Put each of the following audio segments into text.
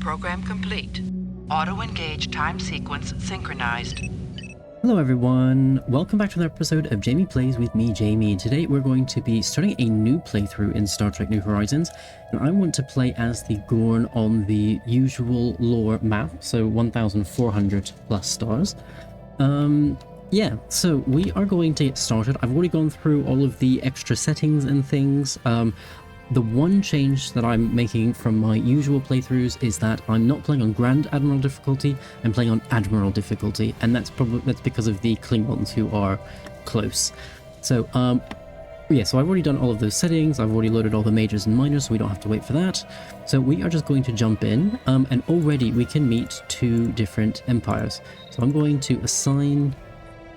program complete. Auto-engage time sequence synchronized. Hello everyone, welcome back to another episode of Jamie Plays with me, Jamie. Today we're going to be starting a new playthrough in Star Trek New Horizons, and I want to play as the Gorn on the usual lore map, so 1,400 plus stars. Yeah, so we are going to get started. I've already gone through all of the extra settings and things. The one change that I'm making from my usual playthroughs is that I'm not playing on Grand Admiral difficulty, I'm playing on Admiral difficulty, and that's because of the Klingons who are close. So, yeah, so I've already done all of those settings, I've already loaded all the majors and minors, so we don't have to wait for that. So we are just going to jump in, and already we can meet two different empires. So I'm going to assign,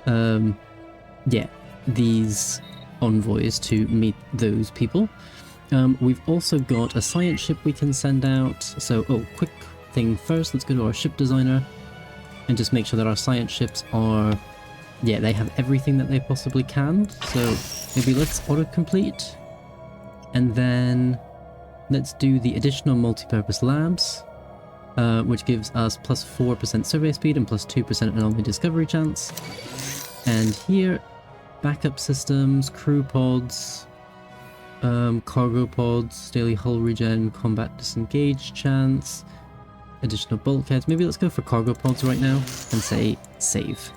yeah, these envoys to meet those people. We've also got a science ship we can send out, so, quick thing first, let's go to our ship designer and just make sure that our science ships are, yeah, they have everything that they possibly can. So maybe let's autocomplete, and then let's do the additional multi-purpose labs, which gives us plus 4% survey speed and plus 2% anomaly discovery chance. And here, backup systems, crew pods, cargo pods, daily hull regen, combat disengage chance, additional bulkheads. Maybe let's go for cargo pods right now and say save.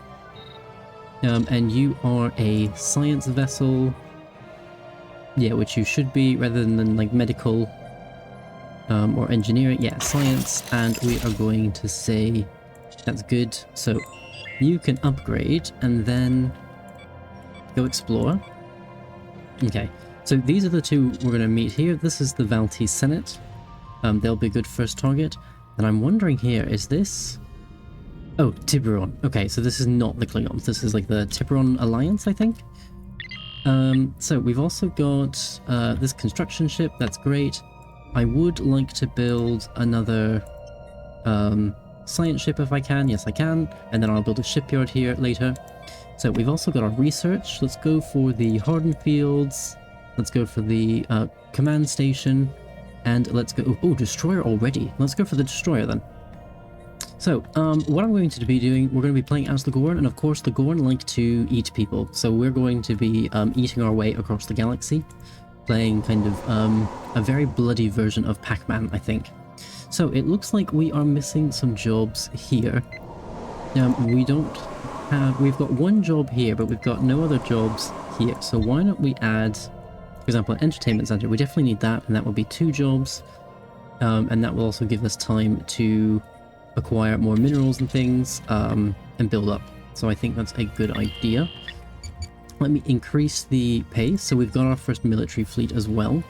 And you are a science vessel, yeah, which you should be rather than like medical or engineering. Yeah, science, and we are going to say that's good. So you can upgrade and then go explore. Okay. So these are the two we're going to meet here. This is the Valti Senate. They'll be a good first target. And I'm wondering here, is this... Oh, Tiburon. Okay, so this is not the Klingons. This is like the Tiburon Alliance, I think. So we've also got this construction ship. That's great. I would like to build another science ship if I can. Yes, I can. And then I'll build a shipyard here later. So we've also got our research. Let's go for the Harden Fields. Let's go for the command station, and let's go... Oh, destroyer already. Let's go for the destroyer then. So, what I'm going to be doing, we're going to be playing as the Gorn, and of course the Gorn like to eat people. So we're going to be eating our way across the galaxy, playing kind of a very bloody version of Pac-Man, I think. So it looks like we are missing some jobs here. We don't have... We've got one job here, but we've got no other jobs here. So why don't we add... For example, an entertainment center, we definitely need that, and that will be 2 jobs, and that will also give us time to acquire more minerals and things, and build up. So I think that's a good idea. Let me increase the pace, so we've got our first military fleet as well.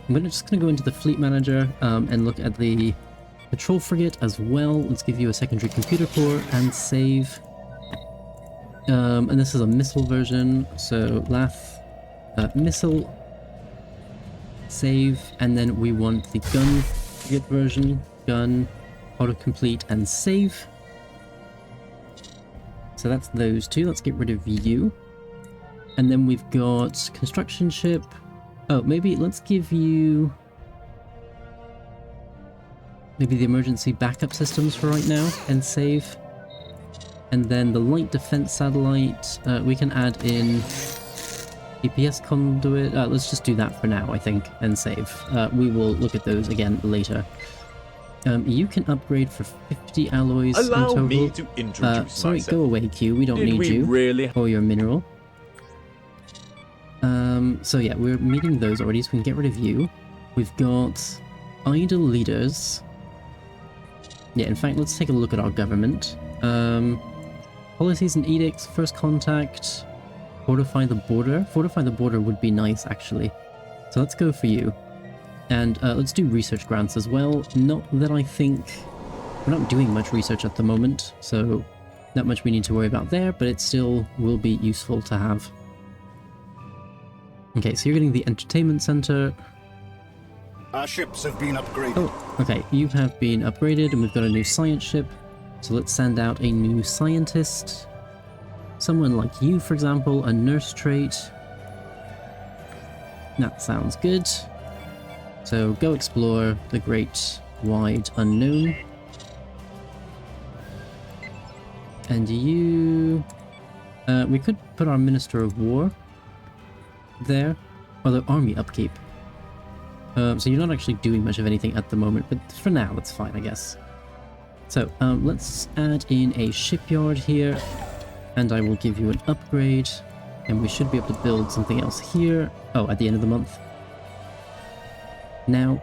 I'm just going to go into the fleet manager and look at the patrol frigate as well. Let's give you a secondary computer core and save. And this is a missile version, so Lath missile. Save, and then we want the gun frigate version, gun, autocomplete, and save. So that's those two. Let's get rid of you. And then we've got construction ship. Oh, maybe let's give you maybe the emergency backup systems for right now, and save. And then the light defense satellite, we can add in EPS conduit. Let's just do that for now, I think, and save. We will look at those again later. You can upgrade for 50 alloys in total. Allow me to introduce sorry, myself. go away, Q. We don't need you or your mineral. So yeah, we're meeting those already, so we can get rid of you. We've got idle leaders. Yeah, in fact, let's take a look at our government. Policies and edicts, first contact. Fortify the border. Fortify the border would be nice, actually. So let's go for you. And let's do research grants as well. Not that I think... We're not doing much research at the moment, so not much we need to worry about there, but it still will be useful to have. Okay, so you're getting the entertainment center. Our ships have been upgraded. Oh, okay, you have been upgraded, and we've got a new science ship. So let's send out a new scientist. Someone like you, for example, a nurse trait. That sounds good. So go explore the great wide unknown. And you... we could put our Minister of War there. Although army upkeep. So you're not actually doing much of anything at the moment, but for now that's fine, I guess. So let's add in a shipyard here, and I will give you an upgrade, and we should be able to build something else here. Oh, at the end of the month. Now,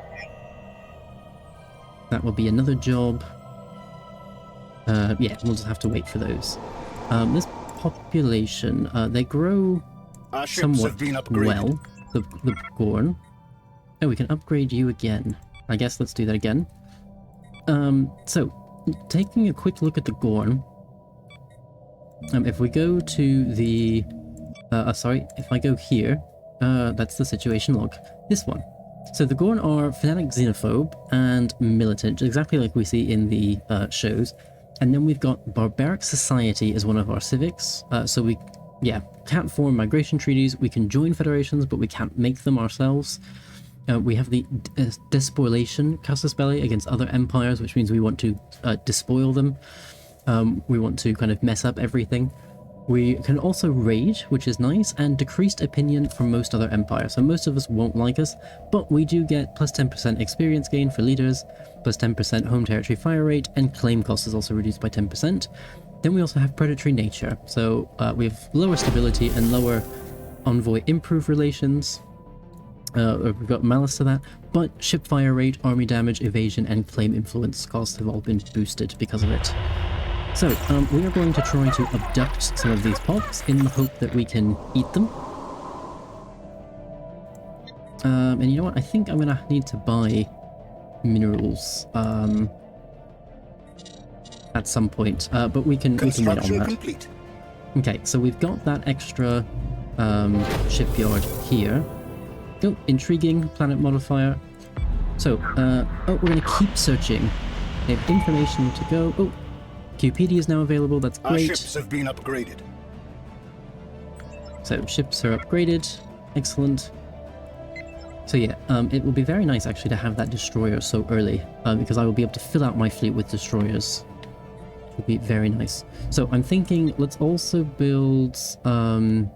that will be another job. Yeah, we'll just have to wait for those. This population, they grow somewhat well, the Gorn. Oh, we can upgrade you again. I guess let's do that again. So, taking a quick look at the Gorn, if we go to the... sorry, if I go here, that's the situation log. This one. So the Gorn are fanatic xenophobe and militant, exactly like we see in the shows. And then we've got barbaric society as one of our civics. So we, yeah, can't form migration treaties. We can join federations, but we can't make them ourselves. We have the despoilation casus belli against other empires, which means we want to despoil them. We want to kind of mess up everything. We can also raid, which is nice, and decreased opinion from most other empires. So most of us won't like us, but we do get plus 10% experience gain for leaders, plus 10% home territory fire rate, and claim cost is also reduced by 10%. Then we also have predatory nature. So we have lower stability and lower envoy improve relations. We've got malice to that, but ship fire rate, army damage, evasion, and claim influence costs have all been boosted because of it. So, we are going to try to abduct some of these pops in the hope that we can eat them. And you know what? I think I'm going to need to buy minerals at some point, but we can wait on that. Complete. Okay, so we've got that extra shipyard here. Oh, intriguing planet modifier. So, oh, we're going to keep searching. They have information to go. Oh, QPD is now available. That's great. Our ships have been upgraded. So ships are upgraded. Excellent. So yeah, it will be very nice actually to have that destroyer so early, because I will be able to fill out my fleet with destroyers. It will be very nice. So I'm thinking let's also build. We're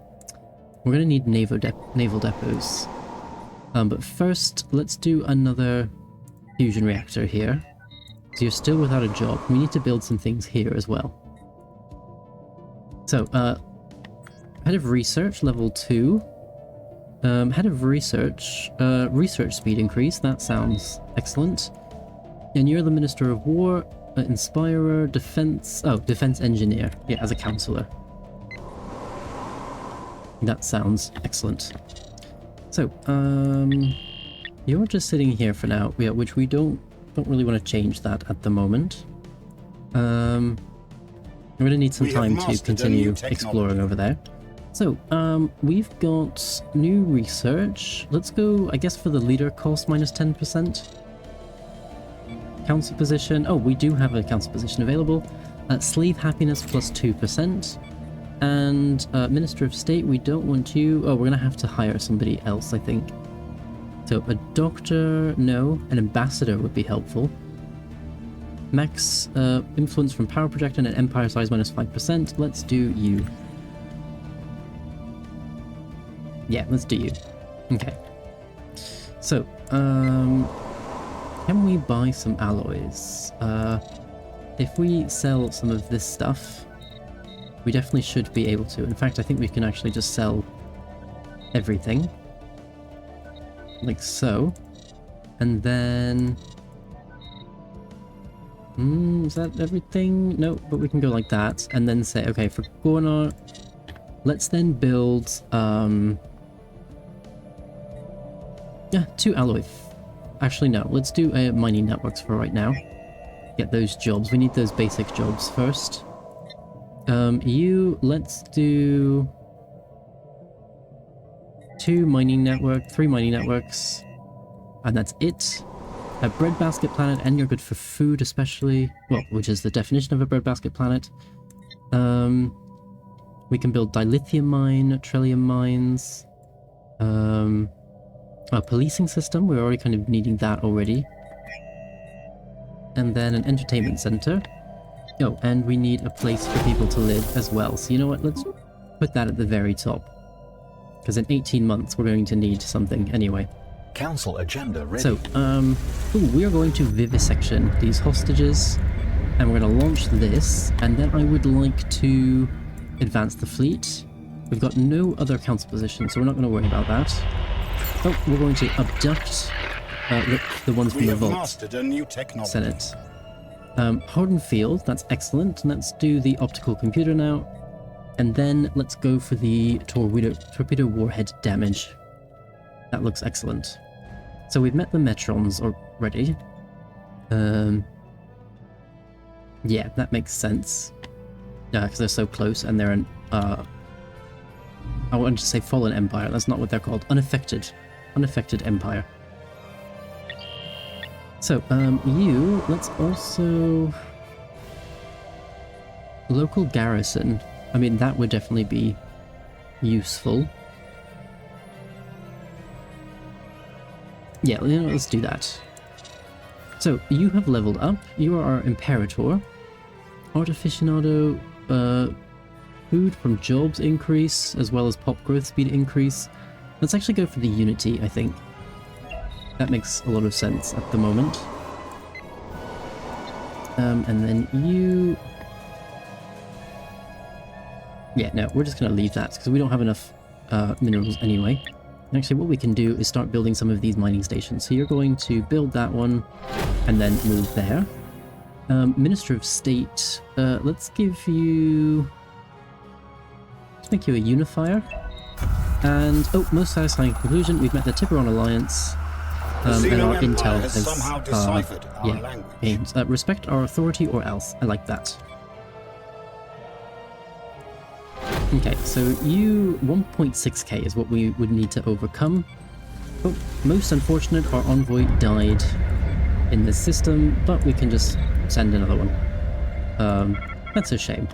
going to need naval depots. But first, let's do another fusion reactor here. So you're still without a job. We need to build some things here as well. So, head of research, level 2. Head of research, research speed increase. That sounds excellent. And you're the Minister of War, Inspirer, Defense... Oh, Defense Engineer. Yeah, as a counselor. That sounds excellent. So, you're just sitting here for now, yeah, which we don't really want to change that at the moment. We're going to need some time to continue exploring over there. So, we've got new research. Let's go, I guess, for the leader cost minus 10%. Council position. Oh, we do have a council position available. Slave happiness plus 2%. And Minister of State, we don't want you. Oh, we're going to have to hire somebody else, I think. So a doctor, no. An ambassador would be helpful. Max influence from power projector and empire size minus 5%. Let's do you. Yeah, let's do you. Okay. So, can we buy some alloys? If we sell some of this stuff, we definitely should be able to. In fact, I think we can actually just sell everything. Like so. And then... is that everything? No, but we can go like that. And then say, okay, for Gorn, let's then build... yeah, 2 alloy. Actually, no. Let's do mining networks for right now. Get those jobs. We need those basic jobs first. Let's do 3 mining networks, and that's it. A breadbasket planet, and you're good for food, especially, well, which is the definition of a breadbasket planet. We can build dilithium mine, trillium mines, a policing system. We're already kind of needing that already. and then an entertainment center. Oh, and we need a place for people to live as well. So you know what, let's put that at the very top. Because in 18 months we're going to need something anyway. Council agenda ready. So, we are going to vivisection these hostages, and we're going to launch this, and then I would like to advance the fleet. We've got no other council position, so we're not going to worry about that. Oh, we're going to abduct the ones from the Vault. Mastered a new technology. Senate. Hardened field, that's excellent. Let's do the optical computer now. And then let's go for the torpedo warhead damage. That looks excellent. So we've met the Metrons already. Yeah, that makes sense. Because they're so close and they're an... I wanted to say Fallen Empire, that's not what they're called. Unaffected Empire. So, let's also... Local garrison. I mean, that would definitely be useful. Yeah, you know, let's do that. So, you have leveled up. You are our Imperator. Art Aficionado, food from jobs increase, as well as pop growth speed increase. Let's actually go for the Unity, I think. That makes a lot of sense at the moment. And then you... Yeah, no, we're just going to leave that, because we don't have enough minerals anyway. And actually, what we can do is start building some of these mining stations. So you're going to build that one, and then move there. Minister of State, let's give you... Let's make you a unifier. And, oh, most satisfying conclusion, we've met the Tiburon Alliance. And our intel has somehow deciphered our language. aims. Respect our authority or else. I like that. Okay, so you 1.6k is what we would need to overcome. Oh, most unfortunate, our envoy died in this system, but we can just send another one. That's a shame.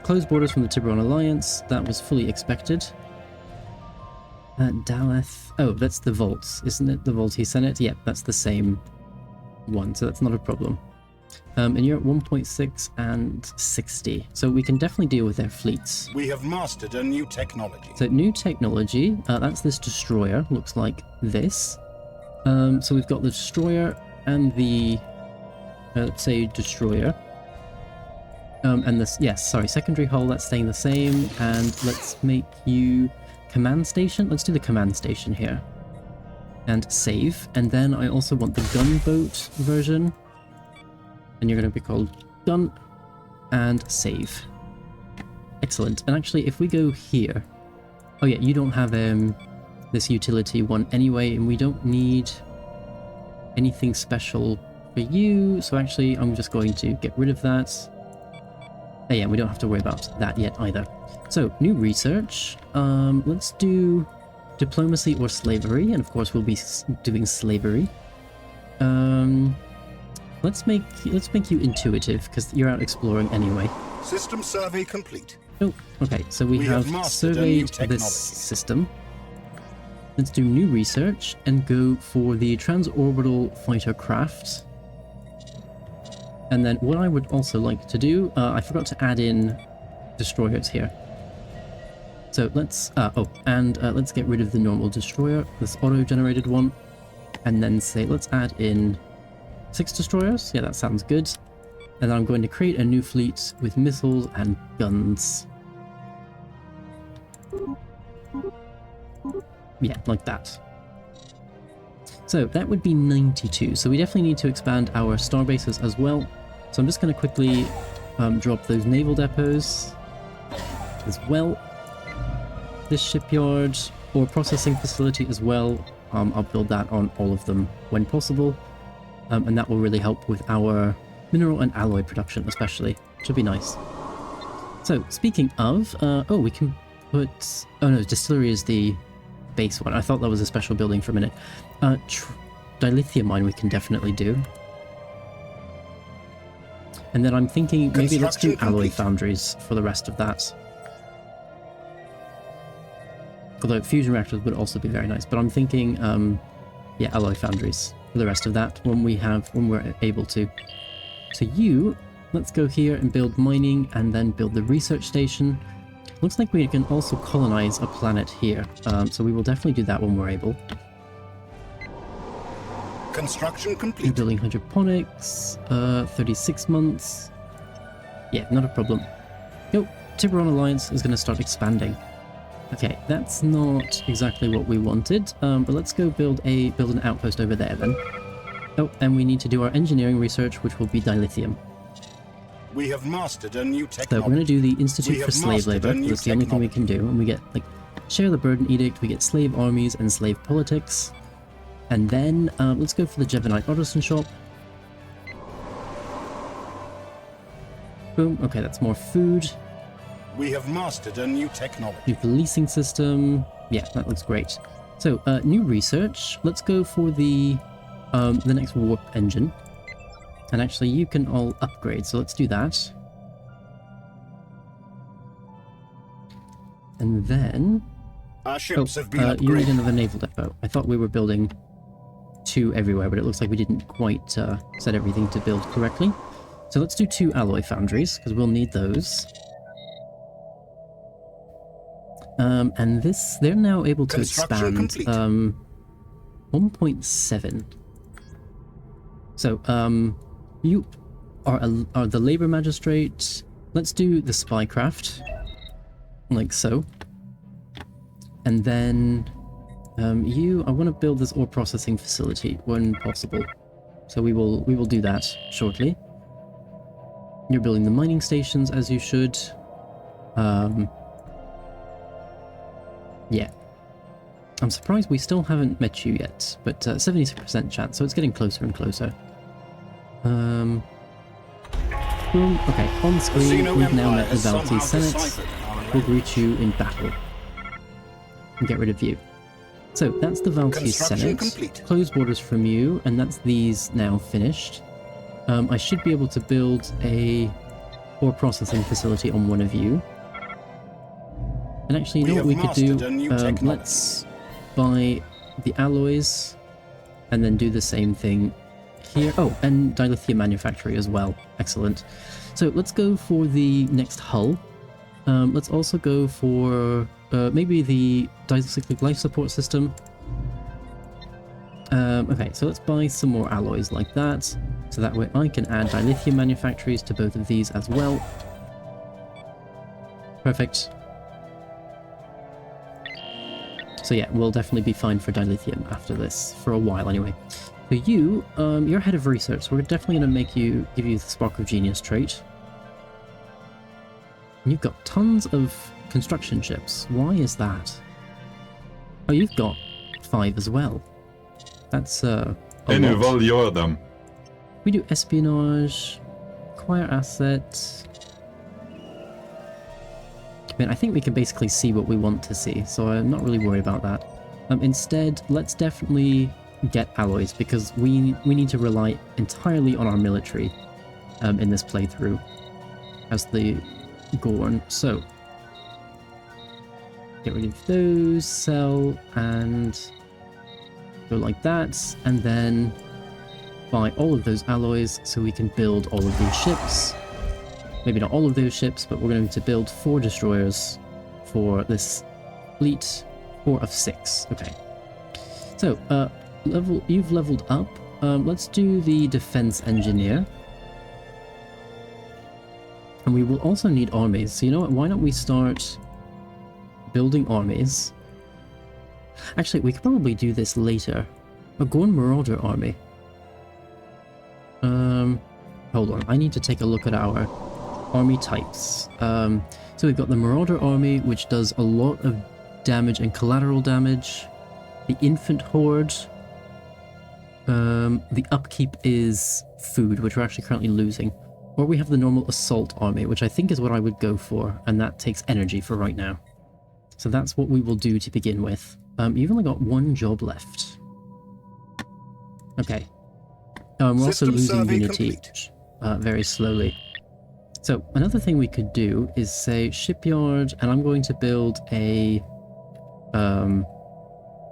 Closed borders from the Tiburon Alliance, that was fully expected. Daleth... Oh, that's the Vaults, isn't it? The Vaulty Senate? Yeah, that's the same one, so that's not a problem. And you're at 1.6 and 60, so we can definitely deal with their fleets. We have mastered a new technology. So new technology, that's this destroyer, looks like this. So we've got the destroyer and the, let's say destroyer. And this, yes, sorry, secondary hull, that's staying the same, and let's make you command station. Let's do the command station here. And save, and then I also want the gunboat version. And you're going to be called Gun, and save. Excellent. And actually, if we go here... Oh yeah, you don't have this utility one anyway, and we don't need anything special for you, so actually I'm just going to get rid of that. Oh yeah, we don't have to worry about that yet either. So, new research. Let's do diplomacy or slavery, and of course we'll be doing slavery. Let's make you intuitive, because you're out exploring anyway. System survey complete. Oh, okay, so we have surveyed this system. Let's do new research and go for the transorbital fighter craft. And then what I would also like to do, I forgot to add in destroyers here. So let's, let's get rid of the normal destroyer, this auto-generated one, and then say, let's add in 6 destroyers. Yeah, that sounds good. And then I'm going to create a new fleet with missiles and guns. Yeah, like that. So that would be 92. So we definitely need to expand our star bases as well. So I'm just going to quickly drop those naval depots as well. This shipyard or processing facility as well. I'll build that on all of them when possible. And that will really help with our mineral and alloy production especially. Should be nice. So, speaking of, we can put... Oh no, distillery is the base one. I thought that was a special building for a minute. Dilithium mine we can definitely do. And then I'm thinking maybe let's do alloy foundries for the rest of that. Although fusion reactors would also be very nice, but I'm thinking yeah, alloy foundries for the rest of that when we're able to. So let's go here and build mining and then build the research station. Looks like we can also colonize a planet here, so we will definitely do that when we're able. Construction We're complete. building hydroponics, 36 months. Yeah, not a problem. Nope, Tiburon Alliance is going to start expanding. Okay, that's not exactly what we wanted, but let's go build an outpost over there then. Oh, and we need to do our engineering research, which will be dilithium. We have mastered a new So we're technology. going to do the Institute We for have Slave mastered Labor. a new That's the only thing we can do, and we get like share the burden edict. We get slave armies and slave politics, and then let's go for the Jevonite artisan shop. Boom. Okay, that's more food. We have mastered a new technology. New policing system. Yeah, that looks great. So, new research. Let's go for the next warp engine. And actually, you can all upgrade, so let's do that. And then... Our ships have been you need upgraded. another naval depot. I thought we were building 2 everywhere, but it looks like we didn't quite set everything to build correctly. So let's do 2 alloy foundries, because we'll need those. And they're now able to Construction expand complete. 1.7. So, you are the labor magistrate. Let's do the spycraft, like so. And then, I want to build this ore processing facility when possible. So we will do that shortly. You're building the mining stations as you should. Yeah. I'm surprised we still haven't met you yet, but 70% chance, so it's getting closer and closer. Boom. Okay, on screen, Xeno we've now Empire met the has somehow Valti Senate. deciphered our We'll greet you in battle. And get rid of you. So, that's the Valti Construction Senate. complete. Close borders from you, and that's these now finished. I should be able to build a ore processing facility on one of you. And actually, you know what we could do? mastered a new technology. Let's buy the alloys and then do the same thing here. Oh, and dilithium manufactory as well. Excellent. So let's go for the next hull. Let's also go for maybe the dicyclic life support system. Okay, so let's buy some more alloys like that. So that way I can add dilithium manufactories to both of these as well. Perfect. So yeah, we'll definitely be fine for dilithium after this, for a while anyway. So you're head of research, so we're definitely going to give you the Spark of Genius trait. And you've got tons of construction ships. Why is that? Oh, you've got 5 as well. That's a Naval lot. gör dem. We do espionage, acquire assets. I mean, I think we can basically see what we want to see, so I'm not really worried about that. Instead, let's definitely get alloys, because we need to rely entirely on our military in this playthrough as the Gorn. So, get rid of those, sell, and go like that, and then buy all of those alloys so we can build all of these ships. Maybe not all of those ships, but we're going to build 4 destroyers for this fleet. 4 of 6. Okay. So, you've leveled up. Let's do the defense engineer. And we will also need armies. So you know what? Why don't we start building armies? Actually, we could probably do this later. A Gorn Marauder army. Hold on. I need to take a look at our army types. So we've got the Marauder army, which does a lot of damage and collateral damage. The Infant Horde. The upkeep is food, which we're actually currently losing. Or we have the normal assault army, which I think is what I would go for, and that takes energy for right now. So that's what we will do to begin with. You've only got 1 job left. Okay. We're also System losing survey Unity complete. very slowly. So another thing we could do is say shipyard, and I'm going to build a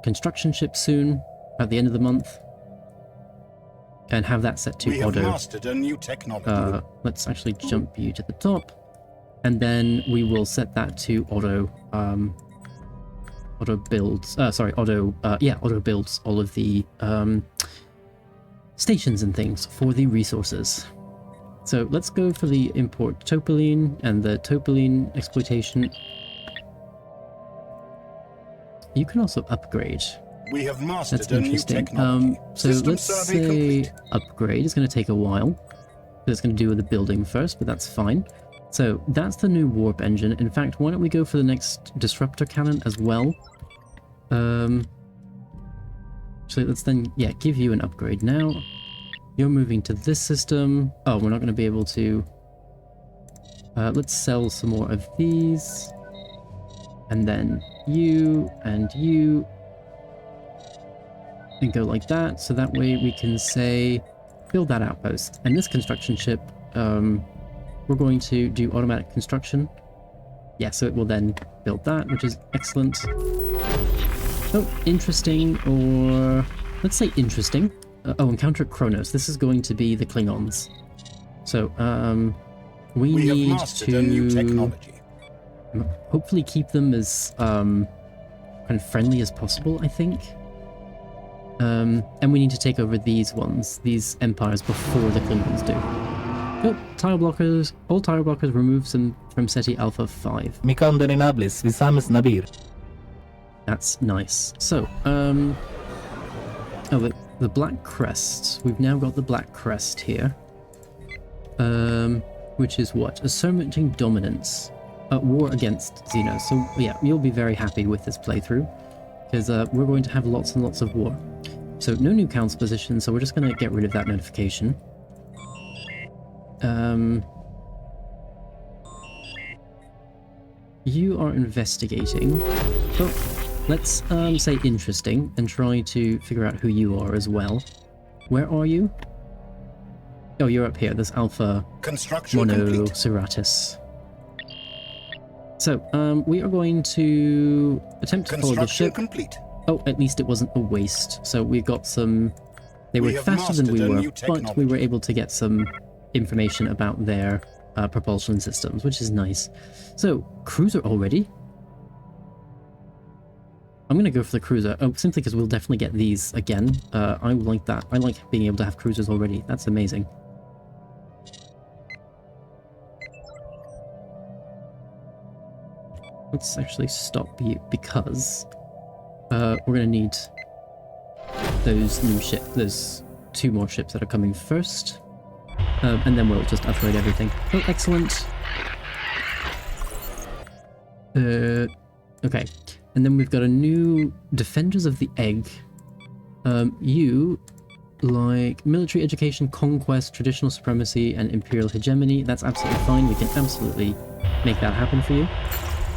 construction ship soon. at the end of the month. And have that set to We have auto. mastered a new technology. Let's actually jump you to the top. And then we will set that to auto builds, auto builds all of the stations and things for the resources. So let's go for the import topoline and the topoline exploitation. You can also upgrade. We have mastered That's a new interesting. technology. So System let's survey say complete. upgrade. It's going to take a while. It's going to do with the building first, but that's fine. So that's the new warp engine. In fact, why don't we go for the next disruptor cannon as well? So let's then, yeah, give you an upgrade now. You're moving to this system. Oh, we're not going to be able to... let's sell some more of these. And then you and you. And go like that. So that way we can say, build that outpost. And this construction ship, we're going to do automatic construction. Yeah, so it will then build that, which is excellent. Oh, interesting, or let's say interesting. Encounter at Kronos. This is going to be the Klingons. So, we have need mastered a new to technology. hopefully keep them as kind of friendly as possible, I think. And we need to take over these ones, these empires, before the Klingons do. Oh, tire blockers. All tire blockers removed from SETI Alpha 5. That's nice. So, the Black Crest. We've now got the Black Crest here. Which is what? Asserting dominance. War against Xenos. So, yeah, you'll be very happy with this playthrough. Because we're going to have lots and lots of war. So, no new council position, so we're just going to get rid of that notification. You are investigating. Oh, let's say interesting and try to figure out who you are as well. Where are you? Oh, you're up here. There's Alpha Construction complete. Monoceratops. So, we are going to attempt to follow the Construction ship. complete. Oh, at least it wasn't a waste. So we got some... They were We have faster than we mastered a were, new but we technology. were able to get some information about their propulsion systems, which is nice. So, cruiser already? I'm going to go for the cruiser, simply because we'll definitely get these again. I like that. I like being able to have cruisers already. That's amazing. Let's actually stop you, because we're going to need those new ships, those 2 more ships that are coming first. And then we'll just upgrade everything. Oh, excellent. Okay. And then we've got a new Defenders of the Egg. You like military education, conquest, traditional supremacy, and imperial hegemony. That's absolutely fine. We can absolutely make that happen for you.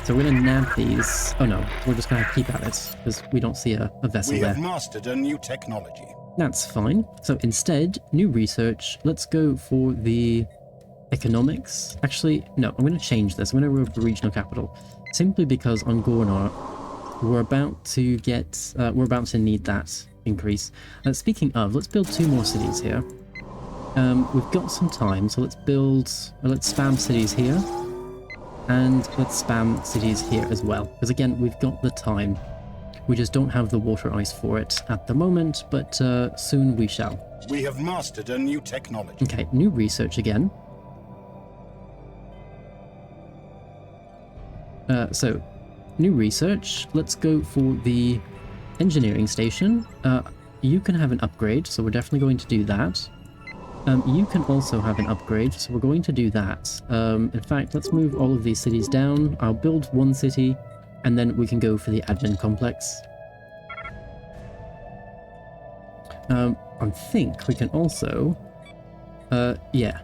So we're going to nab these. Oh no, we're just going to keep at it, because we don't see a vessel We there. have mastered a new technology. That's fine. So instead, new research. Let's go for the economics. Actually, no, I'm going to change this. I'm going to go for regional capital. Simply because on Gorn, we're about to get, we're about to need that increase. Speaking of, let's build 2 more cities here. We've got some time, so let's spam cities here. And let's spam cities here as well. Because again, we've got the time. We just don't have the water ice for it at the moment, but soon we shall. We have mastered a new technology. Okay, new research again. So, new research. Let's go for the engineering station. You can have an upgrade, so we're definitely going to do that. You can also have an upgrade, so we're going to do that. In fact, let's move all of these cities down. I'll build 1 city, and then we can go for the admin complex. I think we can also... yeah.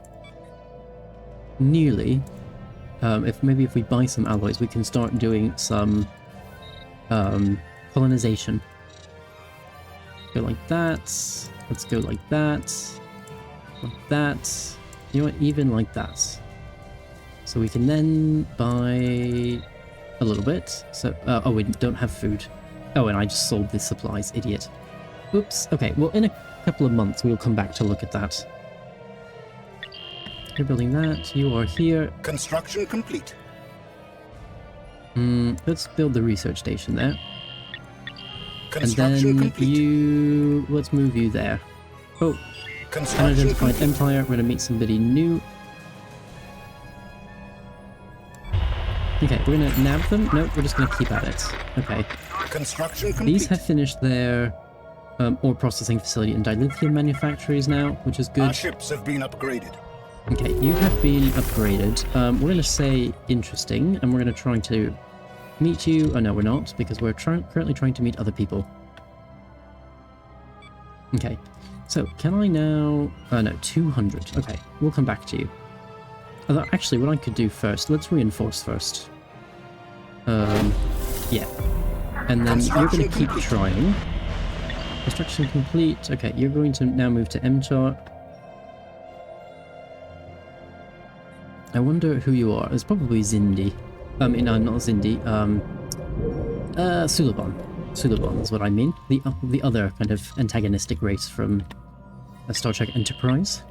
Nearly. If we buy some alloys, we can start doing some colonization. Go like that. Let's go like that. Like that. You know what? Even like that. So we can then buy a little bit. So, oh, we don't have food. Oh, and I just sold the supplies, idiot. Oops. Okay, well, in a couple of months, we'll come back to look at that. You're building that. You are here. Construction complete. Let's build the research station there. Construction And then complete. let's move you there. Oh, Construction unidentified complete. empire. We're going to meet somebody new. Okay, we're going to nab them. Nope, we're just going to keep at it. Okay. Construction complete. These have finished their ore processing facility and dilithium manufactories now, which is Our good. ships have been upgraded. Okay, you have been upgraded. We're going to say interesting, and we're going to try to meet you. Oh no, we're not, because we're currently trying to meet other people. Okay, so can I now... Oh no, 200. Okay, we'll come back to you. Although, actually, what I could do first, let's reinforce first. Yeah. And then you're going to keep trying. Construction complete. Okay, you're going to now move to MTAR. I wonder who you are. It's probably Zindi. I mean, not Zindi. Suliban. Suliban is what I mean. The other kind of antagonistic race from Star Trek Enterprise.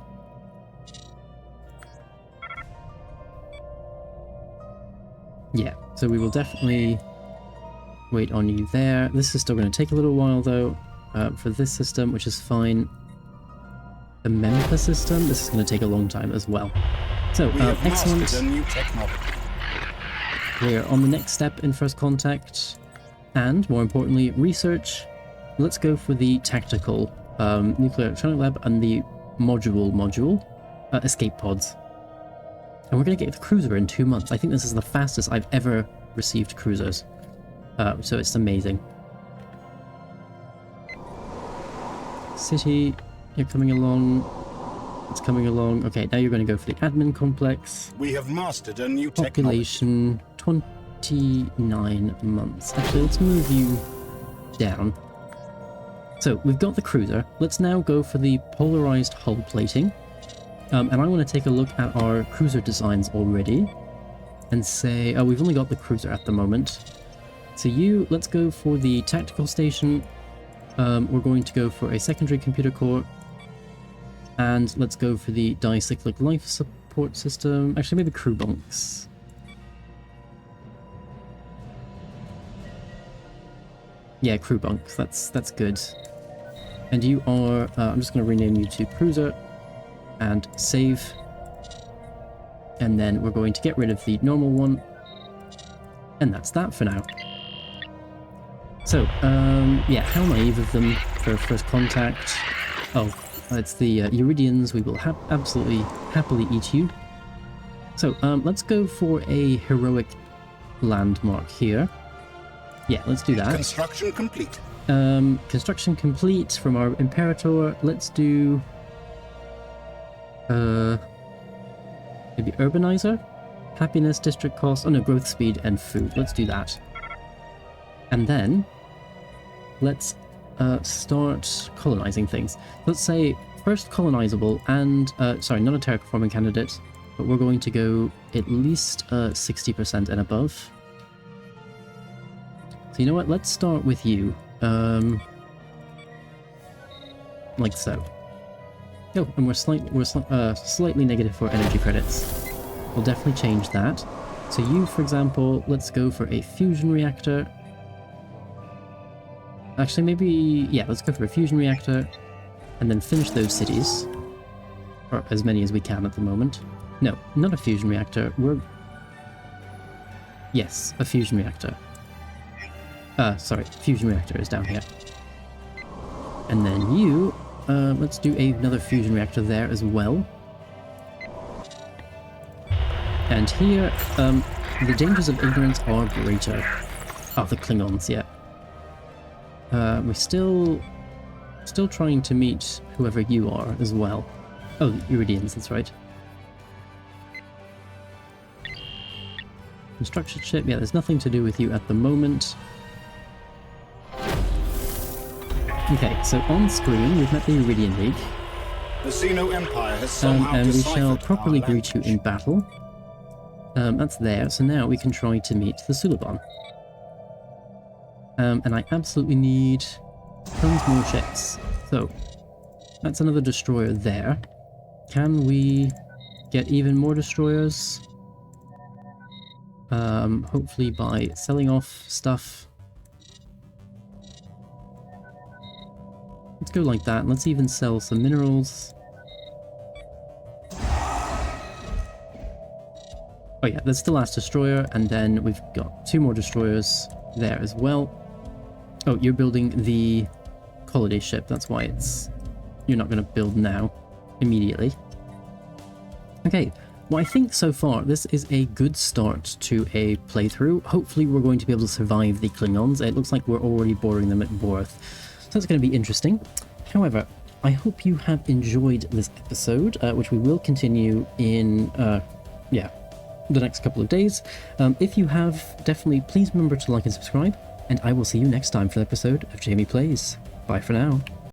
Yeah, so we will definitely wait on you there. This is still going to take a little while, though, for this system, which is fine. The Memphis system, this is going to take a long time as well. So, We have excellent. mastered a new technology. We're on the next step in First Contact, and, more importantly, research. Let's go for the tactical nuclear electronic lab and the module, escape pods. And we're going to get the cruiser in 2 months. I think this is the fastest I've ever received cruisers. So it's amazing. City, you're coming along. It's coming along. Okay, now you're going to go for the admin complex. We have mastered a new technology. Population 29 months. Actually, let's move you down. So we've got the cruiser. Let's now go for the polarized hull plating. And I want to take a look at our cruiser designs already and say, oh, we've only got the cruiser at the moment. So let's go for the tactical station. We're going to go for a secondary computer core. And let's go for the dicyclic life support system. Actually, maybe crew bunks. Yeah, crew bunks. That's good. And you are... I'm just going to rename you to cruiser. And save. And then we're going to get rid of the normal one. And that's that for now. So, yeah, how naive of them for First Contact. Oh, it's the Uridians. We will absolutely happily eat you. So, let's go for a heroic landmark here. Yeah, let's do that. Construction complete. Construction complete from our Imperator. Let's do... maybe urbanizer, happiness, district cost, oh no, growth speed and food. Let's do that. And then let's start colonizing things. Let's say first colonizable and sorry, not a terraforming candidate, but we're going to go at least 60% and above. So you know what, let's start with you, like so. Oh, and we're slightly negative for energy credits. We'll definitely change that. So you, for example, let's go for a fusion reactor. Actually, maybe... yeah, let's go for a fusion reactor. And then finish those cities. Or as many as we can at the moment. No, not a fusion reactor. Yes, a fusion reactor. Sorry, fusion reactor is down here. And then you... let's do another fusion reactor there as well. And here, the dangers of ignorance are greater. Oh, the Klingons, yeah. We're still trying to meet whoever you are as well. Oh, Iridians, that's right. Construction ship, yeah, there's nothing to do with you at the moment. Okay, so on screen we've met the Iridian League. The Xeno Empire has somehow and we deciphered shall our properly greet you language. in battle. That's there, so now we can try to meet the Suliban. And I absolutely need Tons more ships. So, that's another destroyer there. Can we get even more destroyers? Hopefully by selling off stuff. Let's go like that. Let's even sell some minerals. Oh yeah, that's the last destroyer, and then we've got 2 more destroyers there as well. Oh, you're building the holiday ship, that's why you're not going to build now, immediately. Okay, well I think so far this is a good start to a playthrough. Hopefully we're going to be able to survive the Klingons. It looks like we're already boring them at birth, so that's going to be interesting. However, I hope you have enjoyed this episode, which we will continue in, the next couple of days. If you have, definitely please remember to like and subscribe, and I will see you next time for an episode of Jamie Plays. Bye for now.